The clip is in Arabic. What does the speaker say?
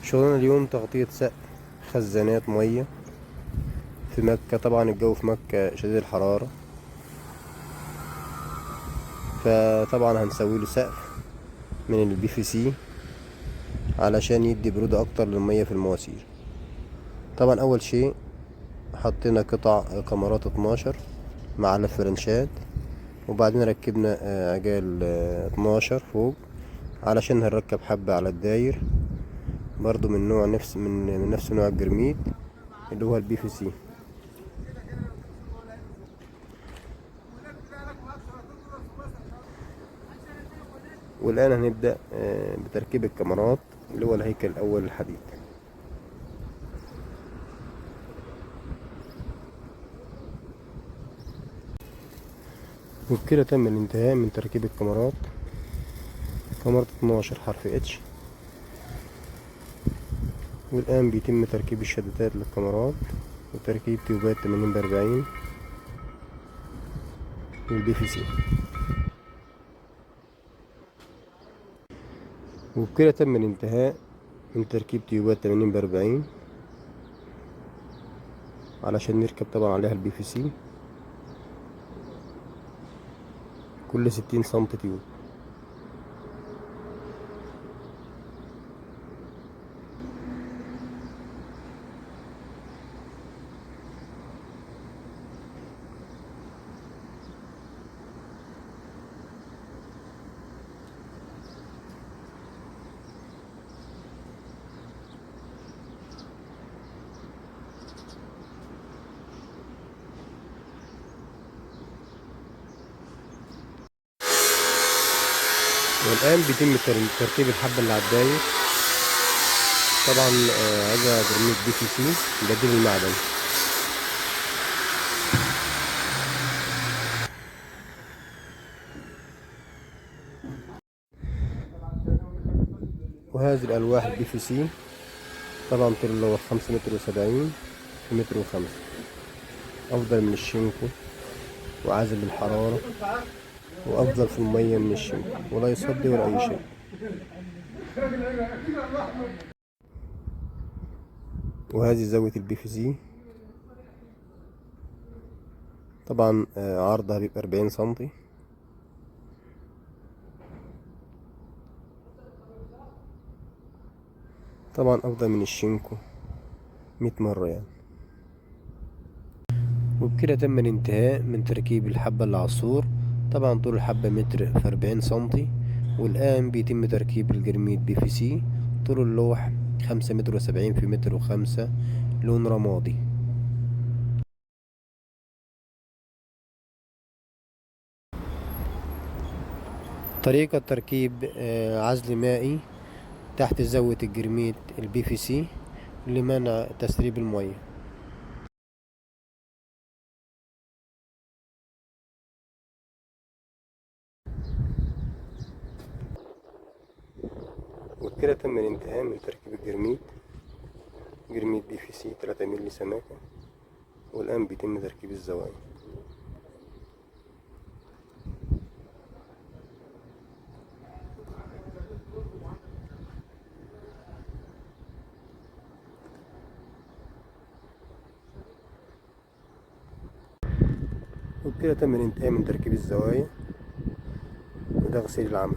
شغلنا اليوم تغطية سقف خزانات مية في مكة. طبعا الجو في مكة شديد الحرارة، فطبعا هنسوي له سقف من البي في سي علشان يدي برودة اكتر للمية في المواسير. طبعا اول شيء حطينا قطع كمرات 12 مع الفرنشات، وبعدين ركبنا عجال 12 فوق علشان هنركب حبة على الداير برضو من نوع من نفس نوع الجرميد اللي هو البي في سي. والآن هنبدأ بتركيب الكاميرات اللي هو الهيكل الأول الحديد. وبكده تم الانتهاء من تركيب الكاميرات. كاميرا 12 حرف اتش، والآن بيتم تركيب الشدادات للكاميرات وتركيب تيوبات 80 ب40 والبي في سي. وبكده تم الانتهاء من تركيب تيوبات 80 ب40 علشان نركب طبعا عليها البي في سي كل 60 سم تيوب. والآن بيتم تركيب الحبة اللي على الداير. طبعا عايزة برميل بي في سي بديل المعدن. وهذه الألواح البي في سي طبعا طول اللوح 5 متر و70 في متر و5، أفضل من الشينكو وعازل للحرارة وأفضل في المية من الشينكو، ولا يصدي ولا أي شيء. وهذه زاوية البي في سي طبعا عرضها بيبقى 40 سنتي. طبعا أفضل من الشينكو 100 مرة يعني. وبكده تم الانتهاء من تركيب الحبة اللي على السور. طبعا طول الحبة متر في 40 سنتي. والآن بيتم تركيب الجرميد بي في سي طول اللوح 5 متر و70 في متر و5 لون رمادي. طريقة تركيب عزل مائي تحت زاوية الجرميد البي في سي لمنع تسريب المياه. وبكده تم الانتهاء من تركيب الجرميد بي في سي 3 مللي سماكة. والآن بيتم تركيب الزوايا. وبكده تم الانتهاء من تركيب الزوايا وده غسيل العمل.